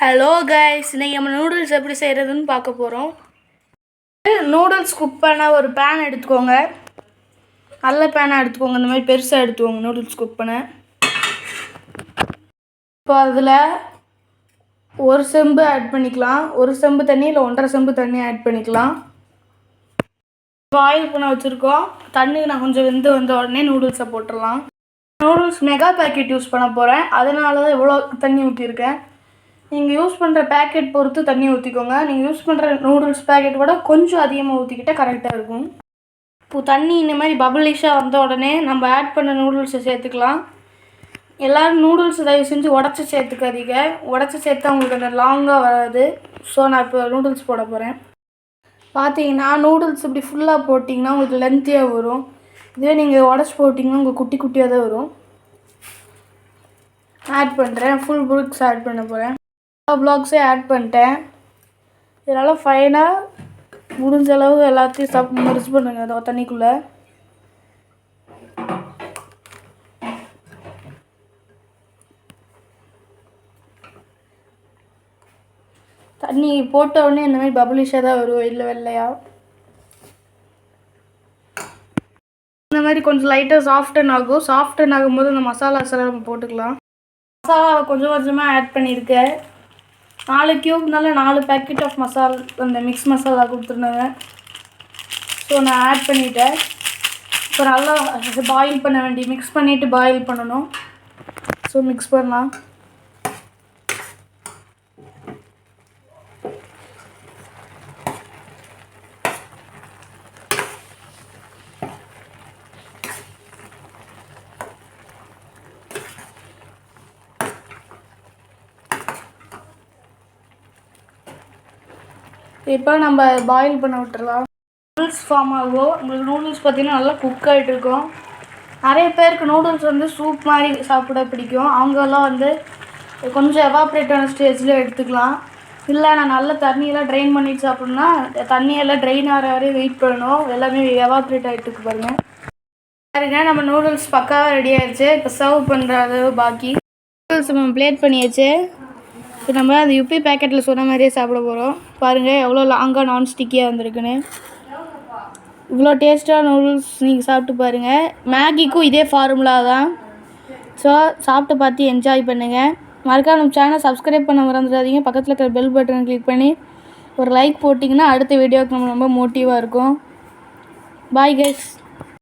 Hello guys, இன்றைக்கி நம்ம noodles எப்படி செய்கிறதுன்னு பார்க்க போகிறோம். நூடுல்ஸ் குக் பண்ண ஒரு பேன் எடுத்துக்கோங்க. நல்ல பேனாக எடுத்துக்கோங்க, இந்த மாதிரி பெருசாக எடுத்துக்கோங்க நூடுல்ஸ் குக் பண்ண. இப்போ அதில் ஒரு செம்பு ஆட் பண்ணிக்கலாம். ஒரு செம்பு தண்ணி இல்லை 1.5 செம்பு தண்ணி ஆட் பண்ணிக்கலாம். பாயில் பண்ண வச்சுருக்கோம். தண்ணி நான் கொஞ்சம் வந்த உடனே நூடுல்ஸை போட்டுடலாம். நூடுல்ஸ் மெகா பேக்கெட் யூஸ் பண்ண போகிறேன், அதனால தான் இவ்வளோ தண்ணி ஊற்றிருக்கேன். நீங்கள் யூஸ் பண்ணுற பேக்கெட் பொறுத்து தண்ணி ஊற்றிக்கோங்க. நீங்கள் யூஸ் பண்ணுற நூடுல்ஸ் பேக்கெட் விட கொஞ்சம் அதிகமாக ஊற்றிக்கிட்டால் கரெக்டாக இருக்கும். இப்போ தண்ணி இந்த மாதிரி பபிளிஷாக வந்த உடனே நம்ம ஆட் பண்ண நூடுல்ஸை சேர்த்துக்கலாம். எல்லோரும் நூடுல்ஸ் தயவு செஞ்சு உடச்சி சேர்த்துக்காதீங்க. உடச்சி சேர்த்தா உங்களுக்கு அந்த லாங்காக வராது. ஸோ நான் இப்போ நூடுல்ஸ் போட போகிறேன். பார்த்தீங்கன்னா நூடுல்ஸ் இப்படி ஃபுல்லாக போட்டிங்கன்னா உங்களுக்கு லென்த்தியாக வரும். இதுவே நீங்கள் உடச்சி போட்டிங்கன்னா உங்களுக்கு குட்டி குட்டியாக தான் வரும். ஆட் பண்ணுறேன். ஃபுல் புல்க்ஸ் ஆட் பண்ண போகிறேன். ப்ளாக்ஸே ஆட் பண்ணிட்டேன். இதனால் ஃபைனாக முடிஞ்ச அளவு எல்லாத்தையும் மிக்ஸ் பண்ணுங்க அந்த தண்ணிக்குள்ளே. தண்ணி போட்ட உடனே இந்த மாதிரி பபிளிஷாக தான் வரும், இல்லை வெள்ளையா. இந்த மாதிரி கொஞ்சம் லைட்டாக சாஃப்டன் ஆகும். சாஃப்டன் ஆகும்போது இந்த மசாலாஸ் எல்லாம் நம்ம போட்டுக்கலாம். மசாலாவை கொஞ்சம் கொஞ்சமாக ஆட் பண்ணியிருக்கேன். 4 கியூப்னால 4 பேக்கெட் ஆஃப் அந்த மிக்ஸ் மசாலா கொடுத்துருந்தாங்க. ஸோ நான் ஆட் பண்ணிவிட்டேன். இப்போ நல்லா பாயில் பண்ண மிக்ஸ் பண்ணிவிட்டு பாயில் பண்ணணும். ஸோ மிக்ஸ் பண்ணலாம். இப்போ நம்ம பாயில் பண்ண விட்டுறலாம். நூடுல்ஸ் ஃபார்ம் ஆகும். உங்களுக்கு நூடுல்ஸ் பார்த்திங்கன்னா நல்லா குக் ஆகிட்டு இருக்கும். நிறைய பேருக்கு நூடுல்ஸ் சூப் மாதிரி சாப்பிட பிடிக்கும். அவங்கெல்லாம் கொஞ்சம் எவாப்ரேட் ஆன ஸ்டேஜில் எடுத்துக்கலாம். இல்லை நான் நல்ல தண்ணியெல்லாம் ட்ரெயின் பண்ணிட்டு சாப்பிட்ணுன்னா தண்ணியெல்லாம் ட்ரெயின் ஆகிற வரையும் வெயிட் பண்ணணும். எல்லாமே எவாப்ரேட் ஆகிட்டு பாருங்கள். பாருங்க, நம்ம நூடுல்ஸ் பக்காவாக ரெடி ஆகிடுச்சு. இப்போ சர்வ் பண்ணுறது பாக்கி. நூடுல்ஸ் நம்ம பிளேட் பண்ணியாச்சு. இப்போ நம்ம அந்த யுபி பேக்கெட்டில் சொன்ன மாதிரியே சாப்பிட போகிறோம். பாருங்கள் எவ்வளோ லாங்காக நான்ஸ்டிக்கியாக வந்திருக்குன்னு. இவ்வளோ டேஸ்ட்டாக நூடுல்ஸ் நீங்கள் சாப்பிட்டு பாருங்கள். மேகிக்கும் இதே ஃபார்முலா தான். ஸோ சாப்பிட்டு பார்த்து என்ஜாய் பண்ணுங்கள். மறக்காம நம்ம சேனலை சப்ஸ்கிரைப் பண்ண மறந்துடாதீங்க. பக்கத்தில் இருக்கிற பெல் பட்டனை கிளிக் பண்ணி ஒரு லைக் போட்டிங்கன்னா அடுத்த வீடியோவுக்கு நம்ம ரொம்ப மோட்டிவாக இருக்கும். Bye guys.